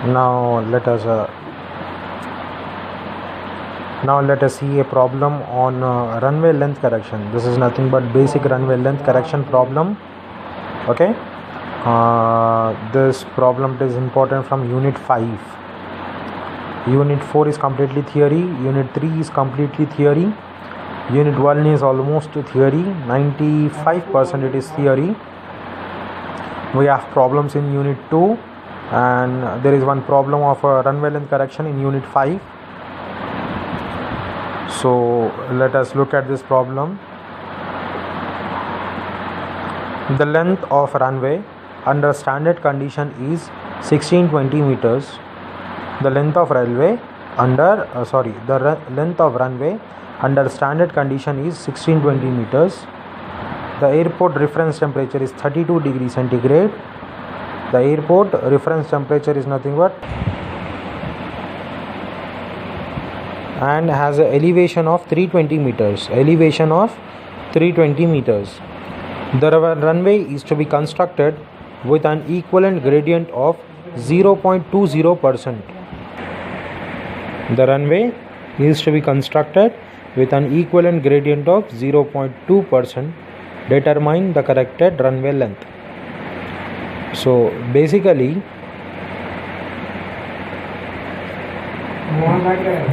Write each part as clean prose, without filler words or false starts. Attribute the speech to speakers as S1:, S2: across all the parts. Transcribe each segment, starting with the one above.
S1: Now let us see a problem on runway length correction. This is nothing but basic runway length correction problem. Okay, this problem is important from unit 5. Unit 4 is completely theory, unit 3 is completely theory, unit 1 is almost theory, 95% it is theory. We have problems in unit 2, and there is one problem of runway length correction in unit 5. So let us look at this problem. The length of runway under standard condition is 1620 meters. The length of runway under standard condition is 1620 meters. The airport reference temperature is 32 degrees centigrade. The airport reference temperature is nothing but and has an elevation of 320 meters. Elevation of 320 meters. The runway is to be constructed with an equivalent gradient of 0.20%. The runway is to be constructed with an equivalent gradient of 0.2%. Determine the corrected runway length. So basically,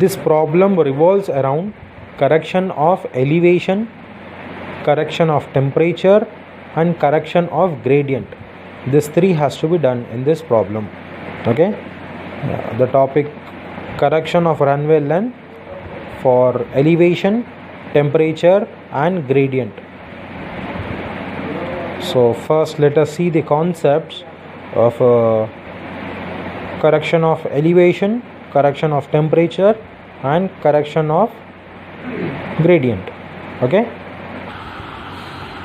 S1: this problem revolves around correction of elevation, correction of temperature, and correction of gradient. This three has to be done in this problem. Okay, the topic correction of runway length for elevation, temperature, and gradient. So first let us see the concepts of correction of elevation, correction of temperature, and correction of gradient. Okay,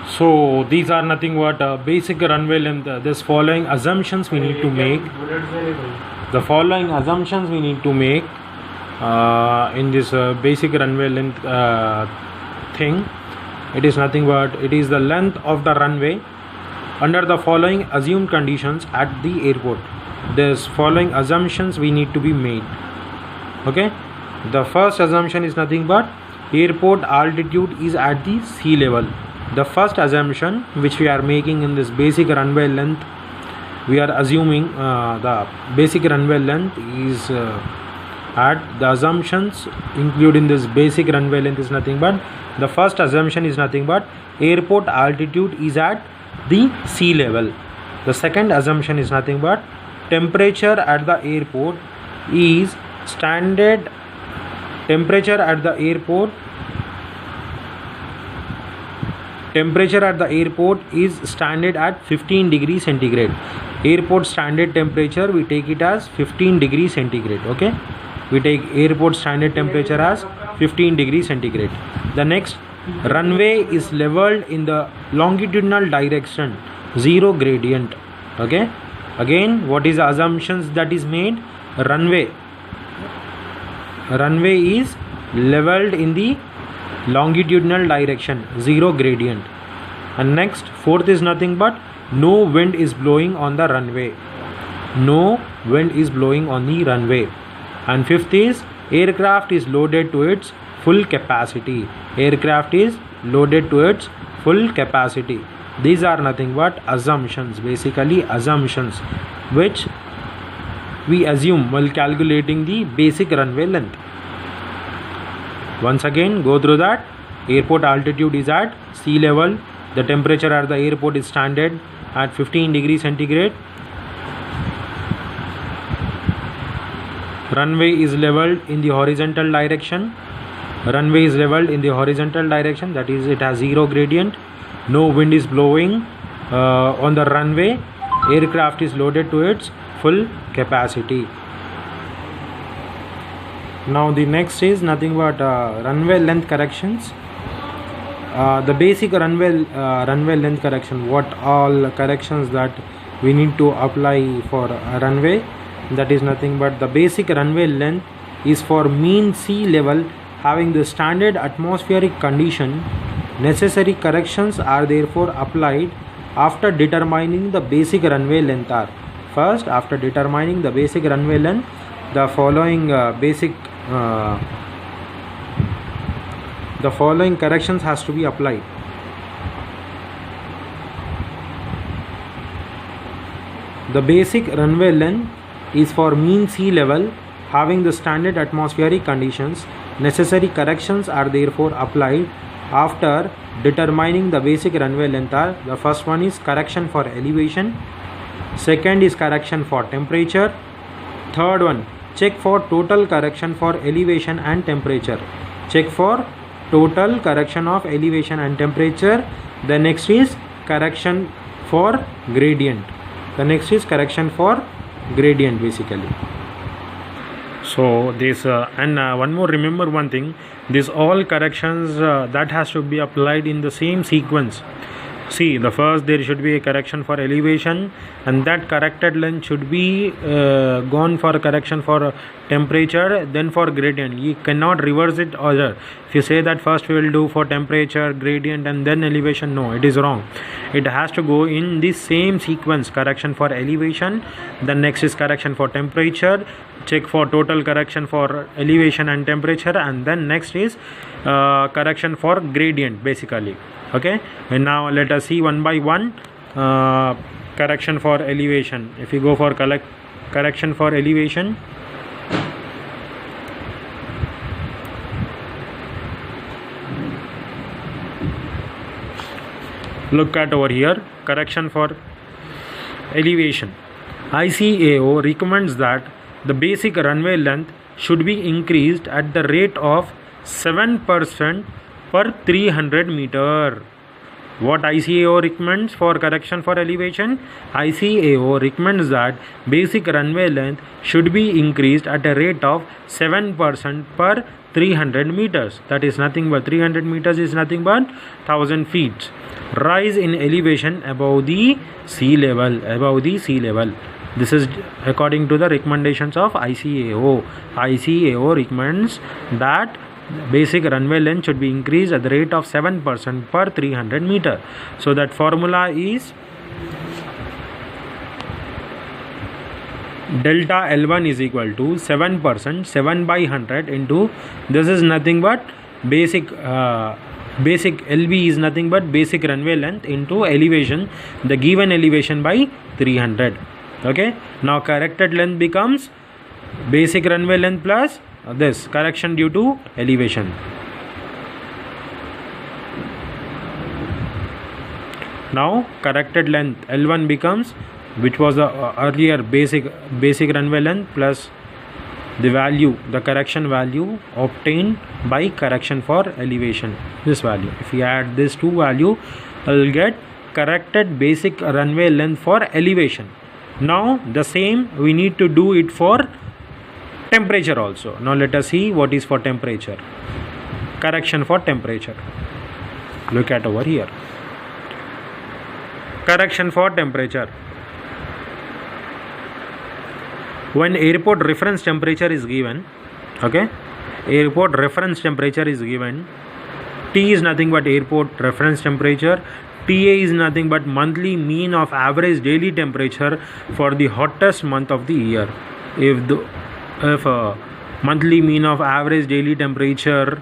S1: so these are nothing but basic runway length. This following assumptions we need to make. The following assumptions we need to make in this basic runway length thing. It is nothing but it is the length of the runway under the following assumed conditions at the airport. This following assumptions we need to be made. Okay, the first assumption is nothing but airport altitude is at the sea level. The first assumption which we are making in this basic runway length, we are assuming the basic runway length is at the assumptions included in this basic runway length is nothing but the first assumption is nothing but airport altitude is at the sea level. The second assumption is nothing but temperature at the airport is standard. Temperature at the airport is standard at 15 degrees centigrade. Airport standard temperature we take it as 15 degrees centigrade. Okay, we take airport standard temperature as 15 degrees centigrade. The next, runway is leveled in the longitudinal direction, zero gradient. Okay, again what is the assumptions that is made? Runway is leveled in the longitudinal direction, zero gradient. And next, fourth is nothing but no wind is blowing on the runway. No wind is blowing on the runway. And fifth is aircraft is loaded to its full capacity. Aircraft is loaded to its full capacity. These are nothing but assumptions, basically assumptions which we assume while calculating the basic runway length. Once again go through that. Airport altitude is at sea level. The temperature at the airport is standard at 15 degrees centigrade. Runway is leveled in the horizontal direction. Runway is leveled in the horizontal direction, that is it has zero gradient. No wind is blowing on the runway. Aircraft is loaded to its full capacity. Now the next is nothing but runway length corrections. The basic runway length correction, what all corrections that we need to apply for a runway, that is nothing but the basic runway length is for mean sea level having the standard atmospheric condition. Necessary corrections are therefore applied after determining the basic runway length are: First, after determining the basic runway length, the following corrections has to be applied. The basic runway length is for mean sea level having the standard atmospheric conditions. Necessary corrections are therefore applied after determining the basic runway length. The first one is correction for elevation, second is correction for temperature, third one, check for total correction for elevation and temperature. Check for total correction of elevation and temperature. The next is correction for gradient. Basically. So this and one more, remember one thing, this all corrections that has to be applied in the same sequence. See, the first there should be a correction for elevation, and that corrected length should be gone for correction for temperature, then for gradient. You cannot reverse it order. If you say that first we will do for temperature, gradient and then elevation, no, it is wrong. It has to go in the same sequence. Correction for elevation, then next is correction for temperature, check for total correction for elevation and temperature, and then next is correction for gradient basically. Okay, and now let us see one by one. Correction for elevation. If you go for correction for elevation, look at over here, correction for elevation. ICAO recommends that the basic runway length should be increased at the rate of 7% per 300 meter. What ICAO recommends for correction for elevation? ICAO recommends that basic runway length should be increased at a rate of 7% per 300 meters. That is nothing but 300 meters is nothing but 1000 feet. Rise in elevation above the sea level. This is according to the recommendations of ICAO. ICAO recommends that basic runway length should be increased at the rate of 7% per 300 meter. So that formula is delta L1 is equal to 7%, 7 by 100 into, this is nothing but basic LB is nothing but basic runway length into elevation, the given elevation by 300. Okay, now corrected length becomes basic runway length plus this correction due to elevation. Now corrected length L1 becomes, which was the earlier basic runway length plus the value, the correction value obtained by correction for elevation, this value. If you add this two value, I will get corrected basic runway length for elevation. Now the same we need to do it for temperature also. Now let us see what is for temperature. Correction for temperature. Look at over here. Correction for temperature. When airport reference temperature is given, okay, airport reference temperature is given, T is nothing but airport reference temperature, TA is nothing but monthly mean of average daily temperature for the hottest month of the year. If monthly mean of average daily temperature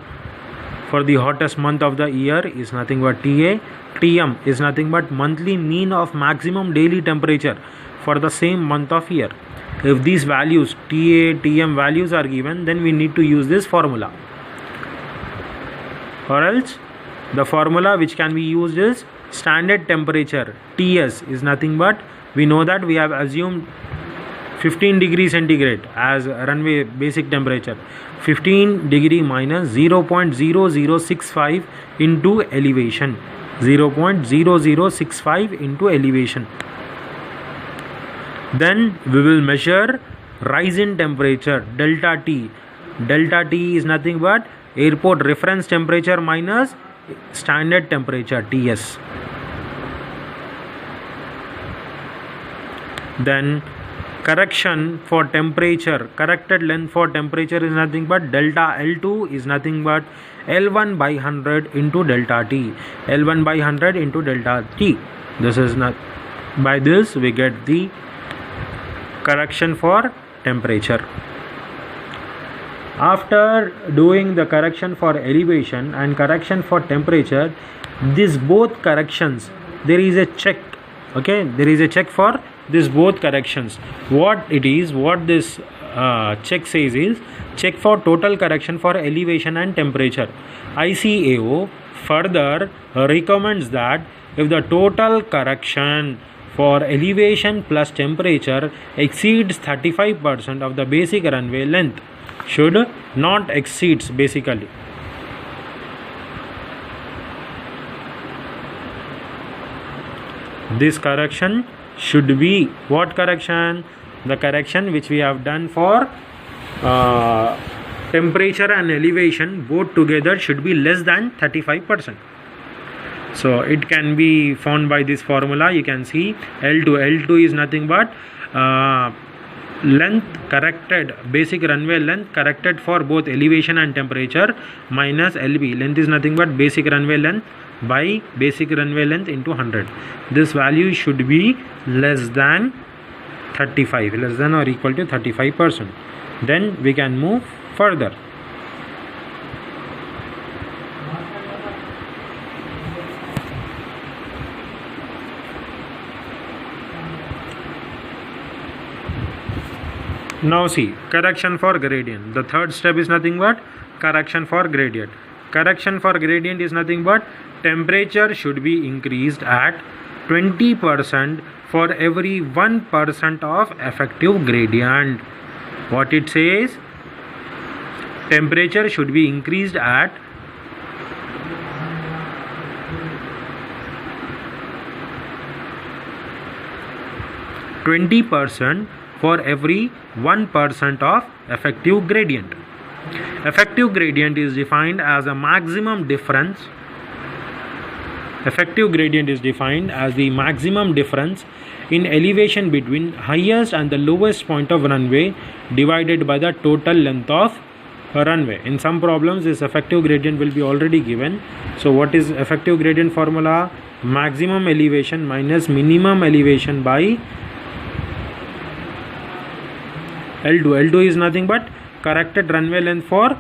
S1: for the hottest month of the year is nothing but TA, TM is nothing but monthly mean of maximum daily temperature for the same month of year. If these values TA, TM values are given, then we need to use this formula, or else the formula which can be used is standard temperature. TS is nothing but, we know that we have assumed 15 degrees centigrade as runway basic temperature. 15 degree minus 0.0065 into elevation. 0.0065 into elevation. Then we will measure rise in temperature, delta T. Delta T is nothing but airport reference temperature minus standard temperature, TS. Then correction for temperature, corrected length for temperature is nothing but delta L2 is nothing but L1 by 100 into delta T. L1 by 100 into delta T. This is not, by this we get the correction for temperature. After doing the correction for elevation and correction for temperature, these both corrections, there is a check. Okay, there is a check for this both corrections. What this check says is check for total correction for elevation and temperature. ICAO further recommends that if the total correction for elevation plus temperature exceeds 35% of the basic runway length, should not exceeds basically. This correction should be what correction? The correction which we have done for temperature and elevation both together should be less than 35%. So it can be found by this formula. You can see L2 is nothing but length corrected, basic runway length corrected for both elevation and temperature minus LB. Length is nothing but basic runway length by basic runway length into 100. This value should be less than 35, less than or equal to 35%. Then we can move further. Now see, correction for gradient. The third step is nothing but correction for gradient. Correction for gradient is nothing but temperature should be increased at 20% for every 1% of effective gradient. What it says? Temperature should be increased at 20% for every 1% of effective gradient. Effective gradient is defined as a maximum difference. Effective gradient is defined as the maximum difference in elevation between highest and the lowest point of runway divided by the total length of runway. In some problems this effective gradient will be already given. So what is effective gradient formula? Maximum elevation minus minimum elevation by L2. L2 is nothing but corrected runway length for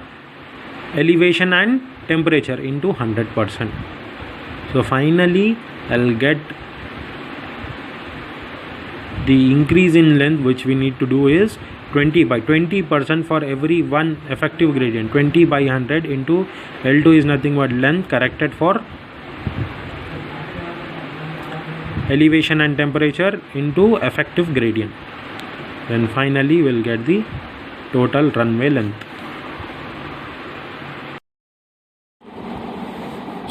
S1: elevation and temperature into 100%. So finally I'll get the increase in length which we need to do is 20 by 20% for every one effective gradient. 20 by 100 into L2 is nothing but length corrected for elevation and temperature into effective gradient. Then finally we'll get the total runway length.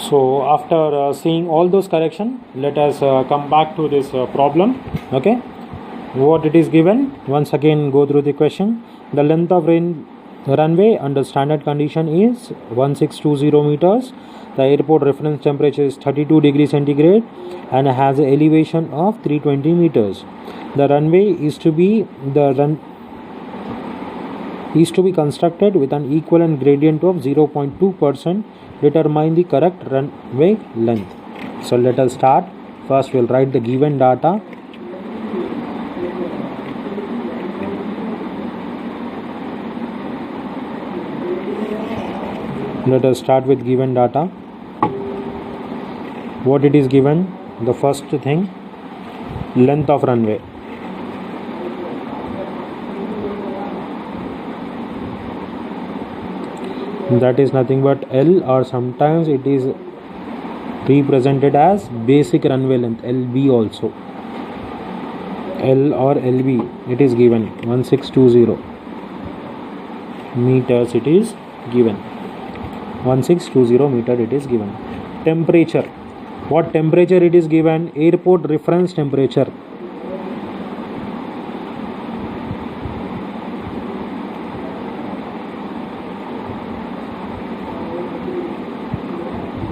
S1: So after seeing all those correction, let us come back to this problem. Okay, what it is given, once again go through the question. The length of runway under standard condition is 1620 meters. The airport reference temperature is 32 degrees centigrade and has an elevation of 320 meters. The runway is to be constructed with an equivalent gradient of 0.2%. Determine the correct runway length. So let us start. First we'll write the given data. Let us start with given data. What it is given? The first thing, length of runway. That is nothing but L, or sometimes it is represented as basic runway length, LB also. L or LB, it is given 1620 meters, it is given 1620 meter, it is given. Temperature, what temperature it is given? Airport reference temperature.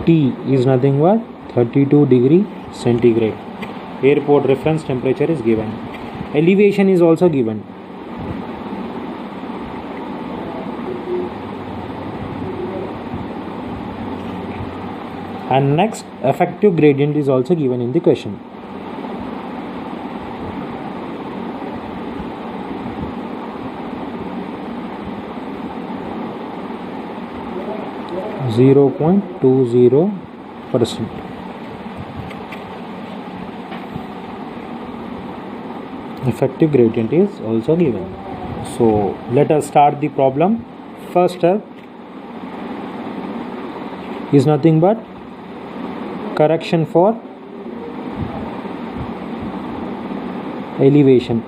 S1: T is nothing but 32 degree centigrade. Airport reference temperature is given. Elevation is also given. And next, effective gradient is also given in the question. 0.20%. Effective gradient is also given. So let us start the problem. First step is nothing but correction for elevation.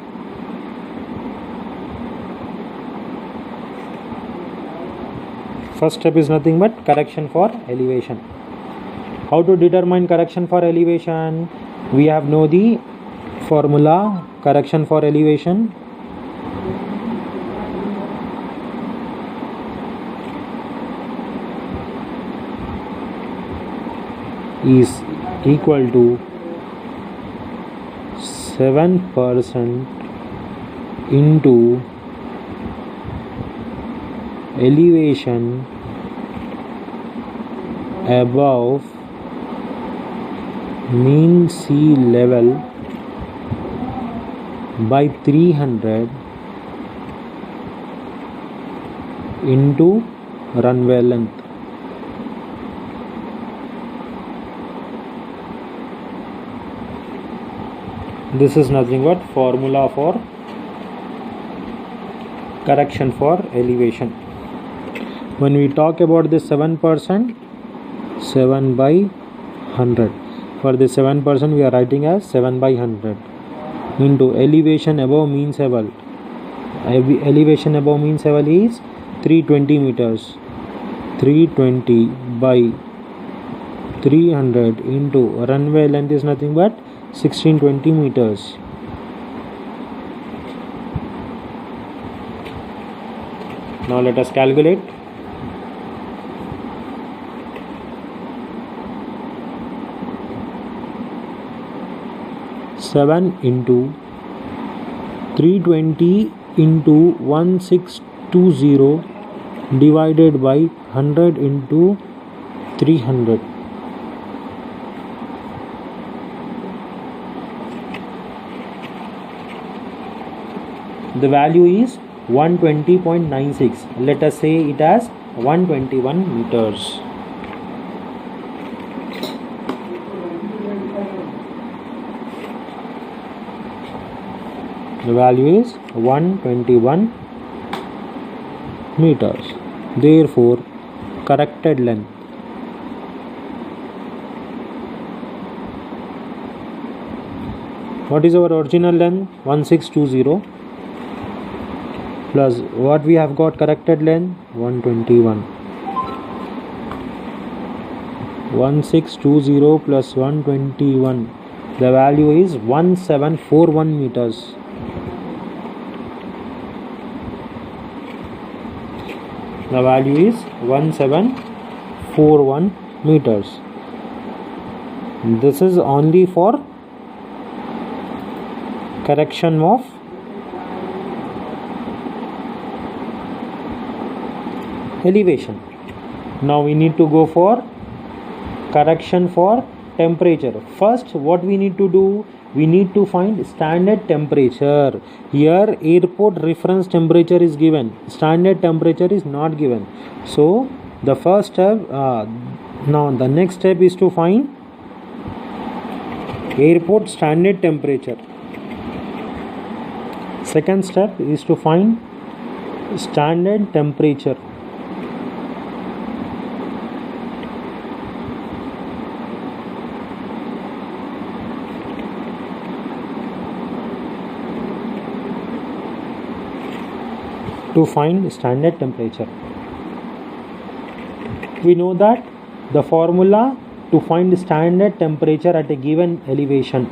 S1: First step is nothing but correction for elevation. How to determine correction for elevation? We have know the formula. Correction for elevation is equal to 7% into elevation above mean sea level by 300 into runway length. This is nothing but formula for correction for elevation. When we talk about this 7%, 7 by 100. For this 7% we are writing as 7 by 100 into elevation above mean sea level. Elevation above mean sea level is 320 meters. 320 by 300 into runway length is nothing but 1620 meters. Now let us calculate. Seven into 320 into 1620 divided by 100 into 300. The value is 120.96. Let us say it as 121 meters. The value is 121 meters. Therefore, corrected length what is our original length? 1620 plus what we have got corrected length 121. 1620 plus 121, the value is 1741 meters. The value is 1741 meters. This is only for correction of elevation. Now we need to go for correction for temperature. First, what we need to do? We need to find standard temperature. Here airport reference temperature is given, standard temperature is not given. So the first step, now the next step is to find airport standard temperature. Second step is to find standard temperature. To find standard temperature, we know that the formula to find standard temperature at a given elevation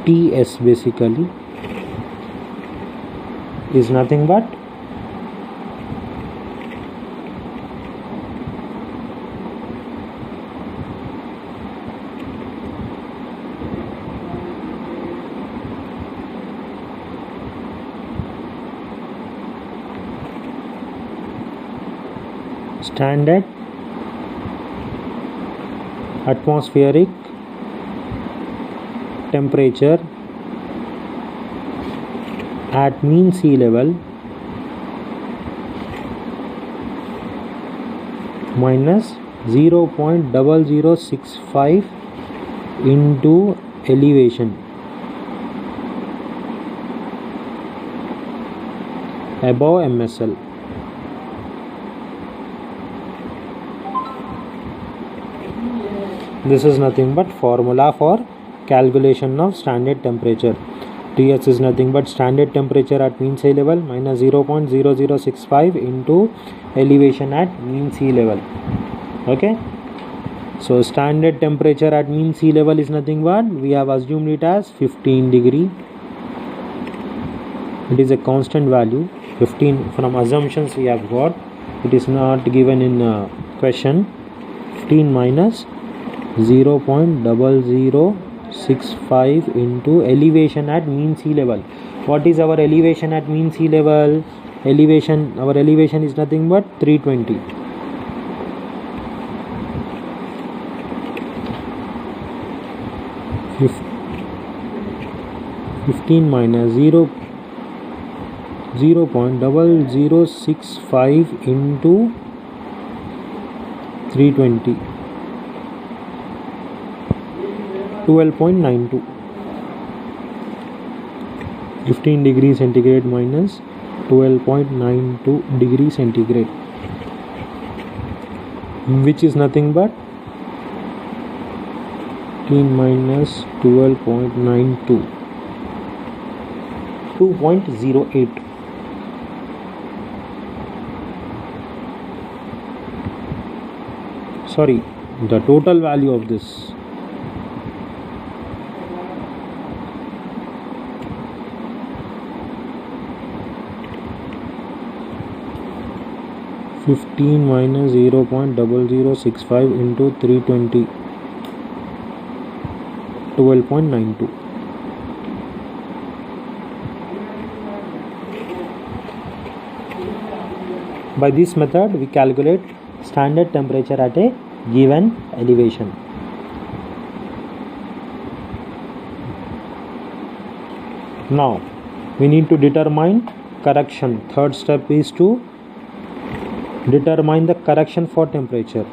S1: TS basically is nothing but standard atmospheric temperature at mean sea level minus 0.0065 into elevation above MSL. This is nothing but formula for calculation of standard temperature. TS is nothing but standard temperature at mean sea level minus 0.0065 into elevation at mean sea level. Okay, so standard temperature at mean sea level is nothing but, we have assumed it as 15 degree. It is a constant value. 15 from assumptions we have got, it is not given in question. 15 minus 0.0065 into elevation at mean sea level. What is our elevation at mean sea level? Our elevation is nothing but 320. If 15 minus 0.0065 into 320, 12.92. 15 degrees centigrade minus 12.92 degrees centigrade, which is nothing but 15 minus 12.92, 2.08. Sorry, the total value of this, (15 minus 0.0065 into 320), 12.92. By this method, we calculate standard temperature at a given elevation. Now, we need to determine correction. Third step is to determine the correction for temperature.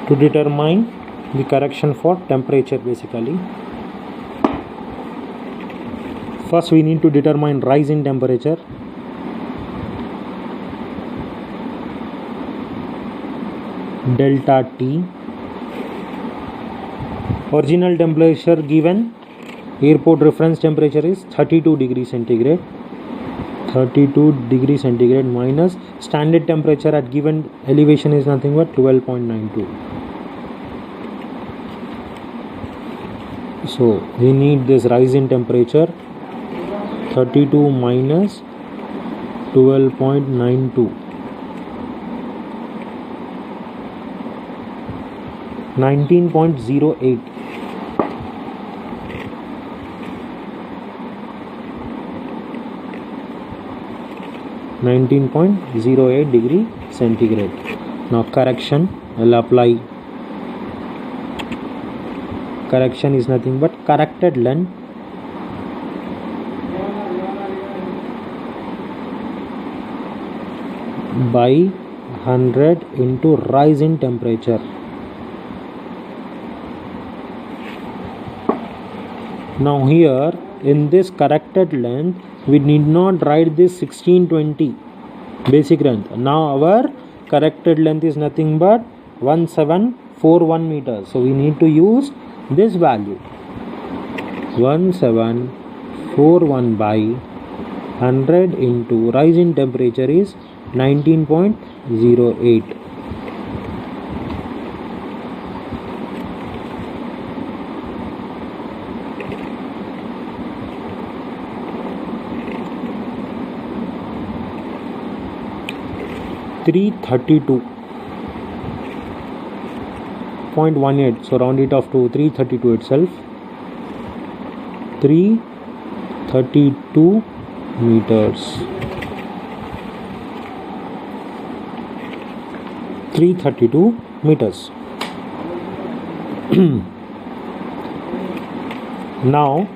S1: To determine the correction for temperature, basically, first we need to determine rise in temperature. Delta T. Original temperature given, airport reference temperature is 32 degrees centigrade. 32 degrees centigrade minus standard temperature at given elevation is nothing but 12.92. So we need this rise in temperature, 32 minus 12.92, 19.08. (19.08 degree centigrade). Now correction will apply. Correction is nothing but corrected length by 100 into rise in temperature. Now here in this corrected length, we need not write this 1620 basic length. Now our corrected length is nothing but 1741 meters. So we need to use this value, 1741 by 100 into rise in temperature is 19.08. (332) 0.18, so round it off to 332 itself. 332 meters. 332 meters. Now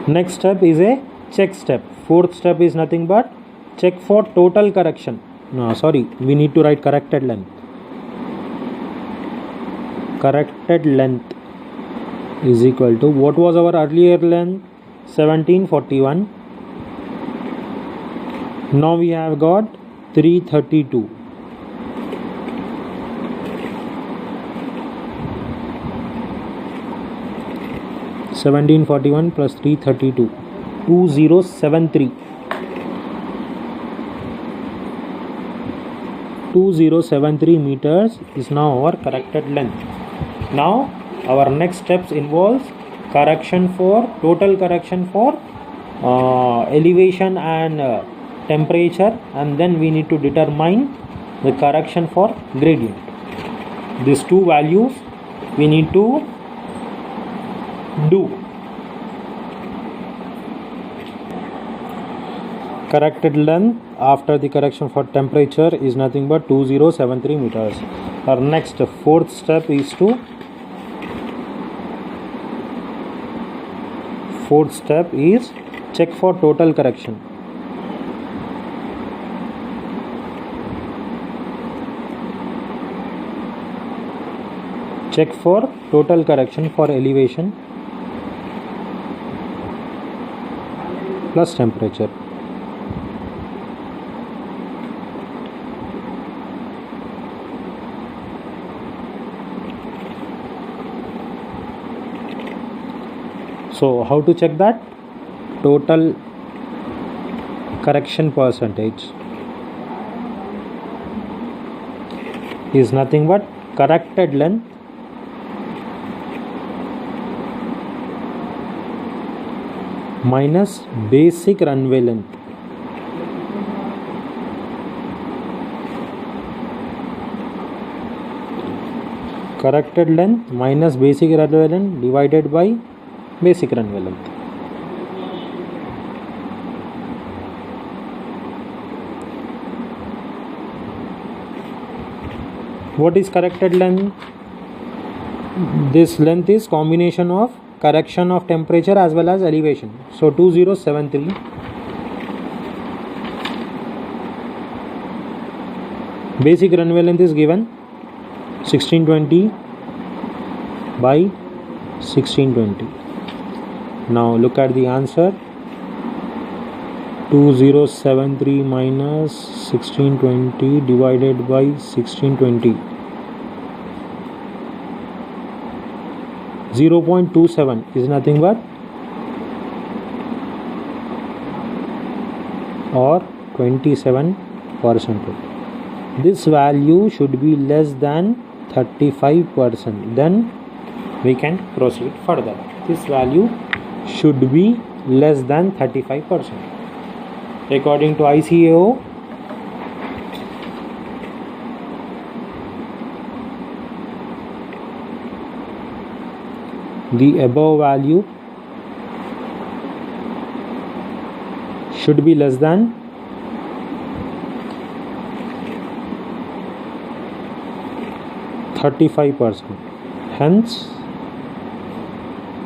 S1: next step is a check step. Fourth step is nothing but check for total correction. No, sorry, we need to write corrected length. Corrected length is equal to, what was our earlier length? 1741. Now we have got 332. (1741 plus 332) 2073. 2073 meters is now our corrected length. Now our next steps involves correction for total correction for elevation and temperature, and then we need to determine the correction for gradient. These two values we need to do. Corrected length after the correction for temperature is nothing but 2073 meters. Our next fourth step is check for total correction. Check for total correction for elevation plus temperature. So how to check that? Total correction percentage is nothing but corrected length minus basic runway length. Corrected length minus basic runway length divided by basic runway length. What is corrected length? This length is combination of correction of temperature as well as elevation. So 2073 basic runway length is given 1620 by 1620. Now look at the answer. 2073 minus 1620 divided by 1620. 0.27 is nothing but or 27%. This value should be less than 35%. Then we can proceed further. This value should be less than 35%. According to ICAO, the above value should be less than 35%. Hence,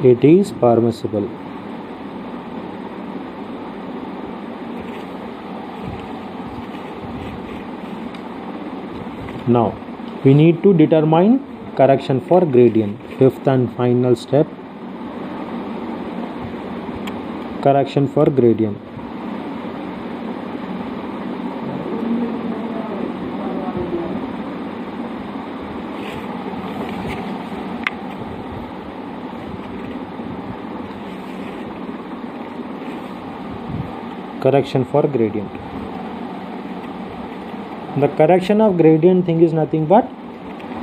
S1: it is permissible. Now, we need to determine correction for gradient. Fifth and final step, correction for gradient. Correction for gradient. The correction of gradient thing is nothing but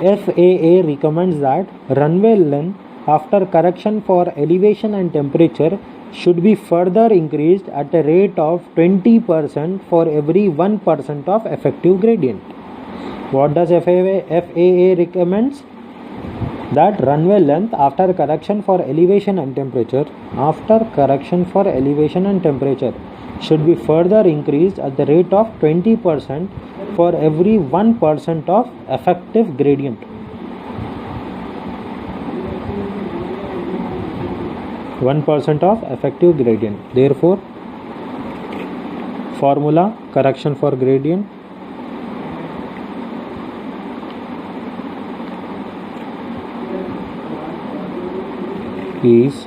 S1: FAA recommends that runway length after correction for elevation and temperature should be further increased at a rate of 20% for every 1% of effective gradient. What does FAA recommends? that runway length after correction for elevation and temperature should be further increased at the rate of 20% for every 1% of effective gradient. 1% of effective gradient. Therefore, formula correction for gradient is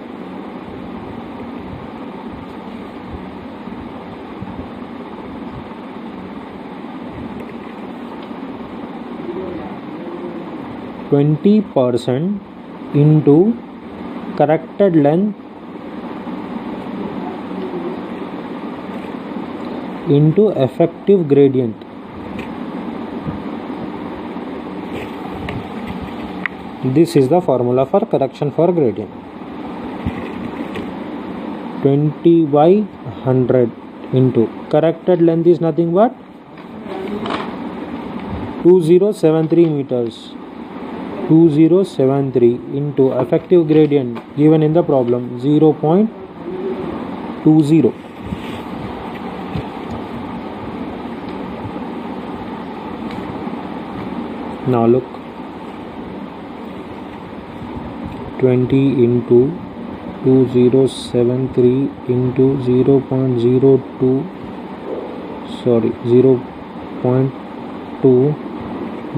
S1: %20 into corrected length into effective gradient. This is the formula for correction for gradient. 20 by 100 into corrected length is nothing but 2073 meters. 2073 into effective gradient given in the problem 0.20. Now look, 20 into 2073 into 0.02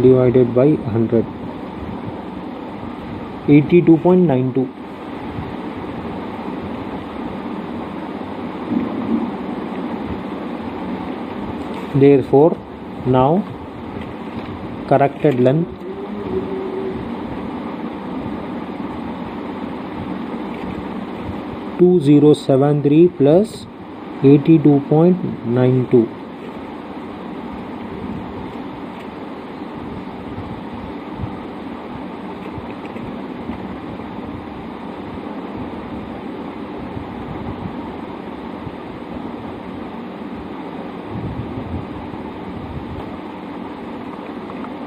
S1: divided by 100, 82.92. Therefore, now corrected length (2073 plus 82.92).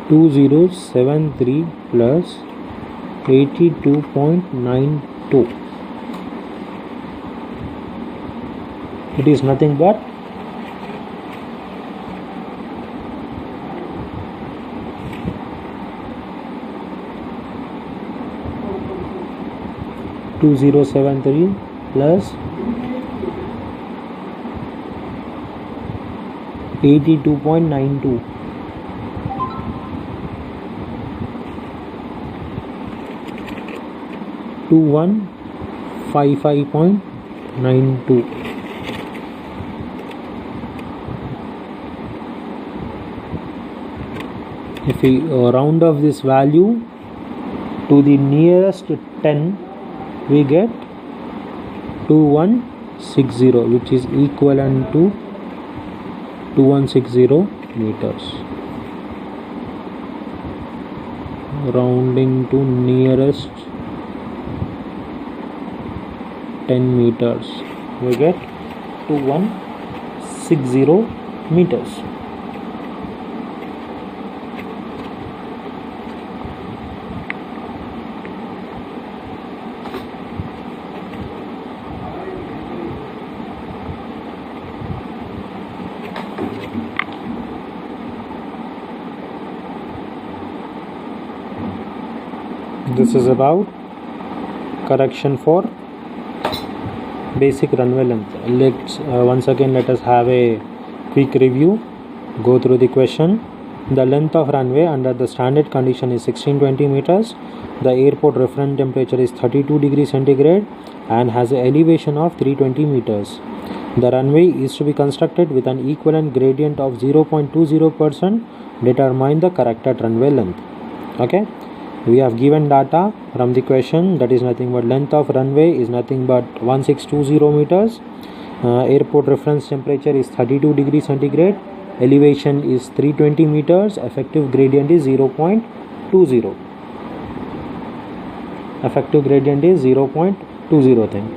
S1: (2073 plus 82.92). It is nothing but 2073 plus 82.92. $2155.92. If we round off this value to the nearest 10, we get 2160, which is equivalent to 2160 meters. Rounding to nearest 10 meters, we get 2160 meters. This is about correction for basic runway length. Let's once again let us have a quick review. Go through the question. The length of runway under the standard condition is 1620 meters. The airport reference temperature is 32 degrees centigrade and has an elevation of 320 meters. The runway is to be constructed with an equivalent gradient of 0.20%. Determine the corrected runway length. Okay. We have given data from the question, that is nothing but length of runway is nothing but 1620 meters. Airport reference temperature is 32 degrees centigrade. Elevation is 320 meters. Effective gradient is 0.20. Effective gradient is 0.20 thing.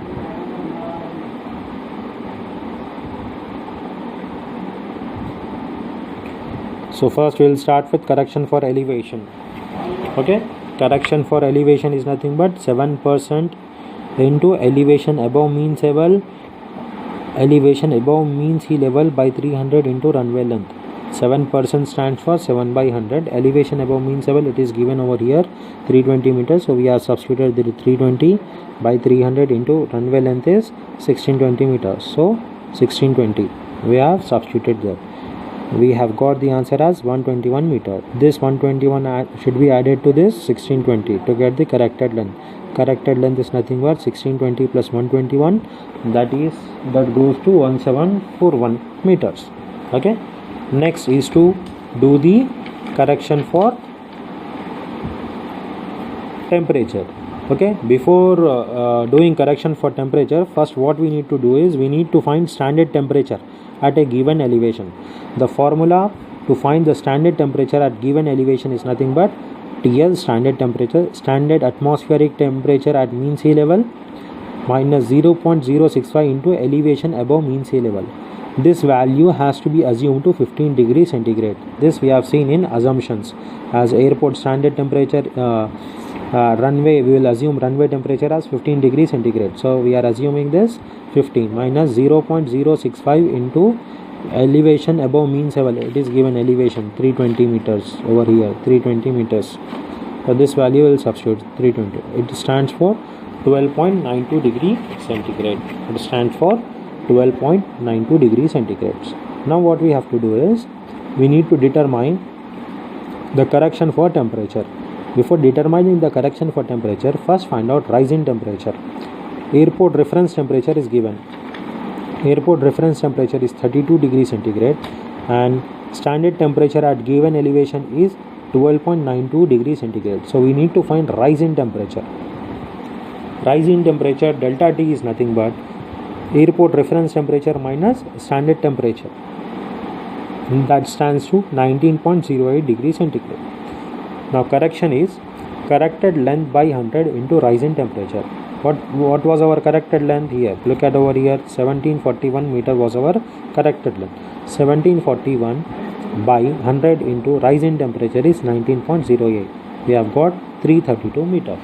S1: So first we will start with correction for elevation. Okay, correction for elevation is nothing but 7% into elevation above mean sea level, elevation above mean sea level by 300 into runway length. 7% stands for 7 by 100. Elevation above mean sea level, it is given over here 320 meters, so we have substituted the 320 by 300 into runway length is 1620 meters, so 1620 we have substituted there. We have got the answer as 121 meter. This 121 should be added to this 1620 to get the corrected length. Corrected length is nothing but 1620 plus 121, that goes to 1741 meters. Okay, next is to do the correction for temperature. Okay, before doing correction for temperature, first what we need to do is we need to find standard temperature at a given elevation. The formula to find the standard temperature at given elevation is nothing but TL, standard temperature, standard atmospheric temperature at mean sea level, minus 0.065 into elevation above mean sea level. This value has to be assumed to 15 degrees centigrade. This we have seen in assumptions. As airport standard temperature, runway, we will assume runway temperature as 15 degrees centigrade. So we are assuming this 15 minus 0.065 into elevation above mean sea level. It is given elevation 320 meters over here, 320 meters. So this value will substitute 320. It stands for 12.92 degree centigrade. It stands for 12.92 degrees centigrade. Now what we have to do is we need to determine the correction for temperature. Before determining the correction for temperature, first find out rise in temperature. Airport reference temperature is given. Airport reference temperature is 32 degrees centigrade and standard temperature at given elevation is 12.92 degrees centigrade. So we need to find rise in temperature. Rise in temperature, delta T is nothing but airport reference temperature minus standard temperature. That stands to 19.08 degrees centigrade. Now correction is corrected length by 100 into rise in temperature. What was our corrected length here? Look at over here, 1741 meter was our corrected length. 1741 by 100 into rise in temperature is 19.08. We have got 332 meter.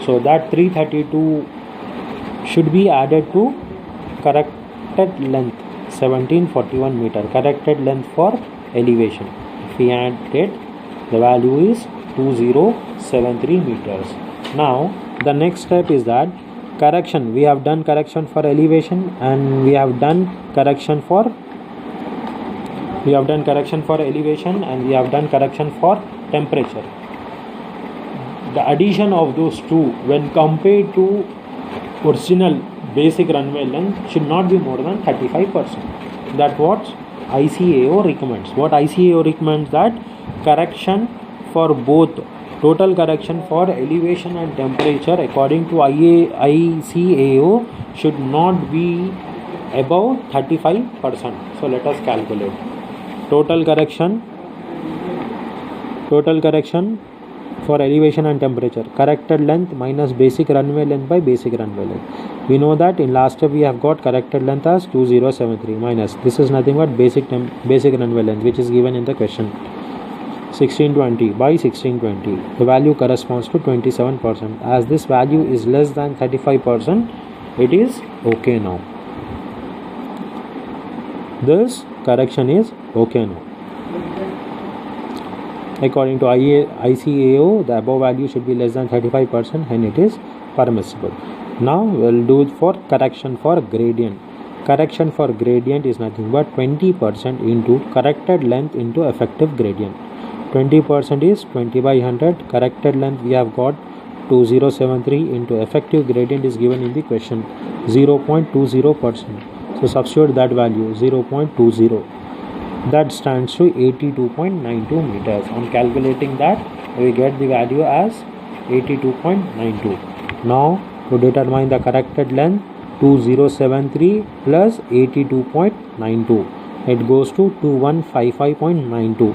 S1: So that 332 should be added to corrected length 1741 meter, corrected length for elevation. If we add it, the value is 2073 meters. Now the next step is that correction. We have done correction for elevation and we have done correction for elevation and we have done correction for temperature. The addition of those two when compared to original basic runway length should not be more than 35%. That's what ICAO recommends. What ICAO recommends that correction for both, total correction for elevation and temperature according to ICAO should not be above 35%. So let us calculate. Total correction for elevation and temperature, corrected length minus basic runway length by basic runway length. We know that in last step we have got corrected length as 2073 minus, this is nothing but basic runway length which is given in the question, 1620 by 1620. The value corresponds to 27%. As this value is less than 35%, it is okay now. This correction is okay now. According to ICAO, the above value should be less than 35% and it is permissible. Now we will do it for correction for gradient. Correction for gradient is nothing but 20% into corrected length into effective gradient. 20% is 20 by 100. Corrected length we have got 2073 into effective gradient is given in the question 0.20%. So substitute that value 0.20. That stands to 82.92 meters. On calculating that, we get the value as 82.92. Now to determine the corrected length, 2073 plus 82.92, it goes to 2155.92.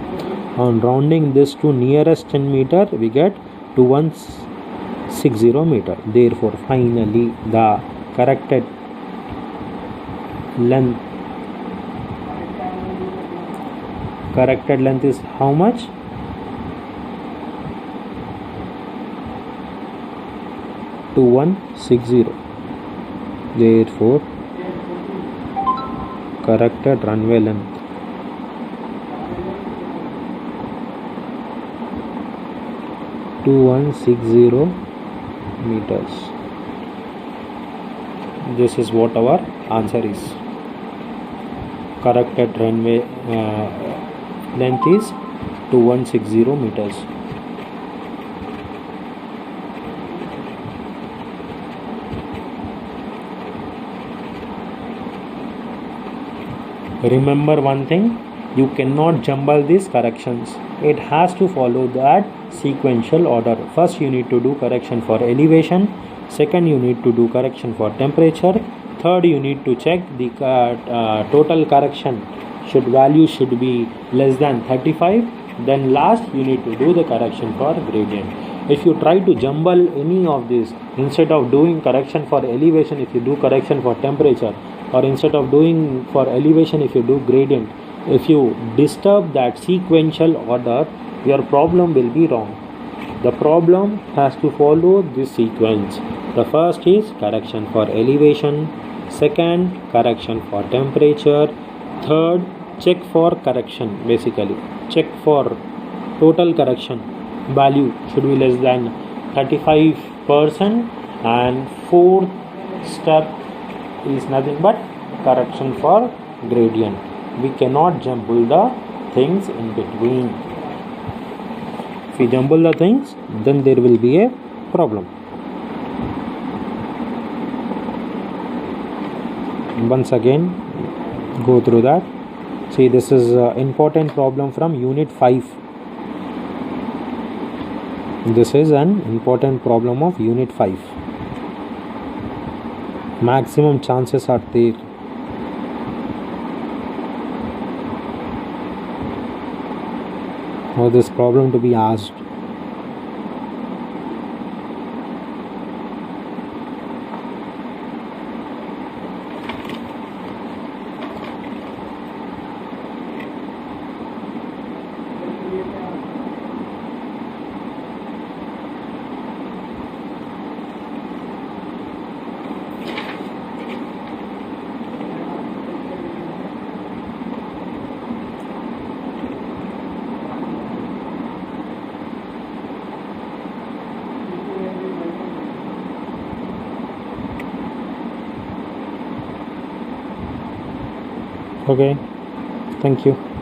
S1: On rounding this to nearest 10 meter, we get 2160 meter. Therefore, finally the corrected length is how much? 2160. Therefore, corrected runway length meters. This is what our answer is. Corrected runway length is 2160 meters. Remember one thing, you cannot jumble these corrections. It has to follow that sequential order. First you need to do correction for elevation, second you need to do correction for temperature, third you need to check the total correction value should be less than 35, then last you need to do the correction for gradient. If you try to jumble any of this, instead of doing correction for elevation, if you do correction for temperature, or instead of doing for elevation, if you do gradient, if you disturb that sequential order, your problem will be wrong. The problem has to follow this sequence. The first is correction for elevation, second correction for temperature, third check for correction, basically check for total correction value should be less than 35%, and fourth step is nothing but correction for gradient. We cannot jumble the things in between. If we jumble the things, then there will be a problem. Once again, go through that. See, this is an important problem from Unit 5. This is an important problem of Unit 5. Maximum chances are there. For this problem to be asked. Okay, thank you.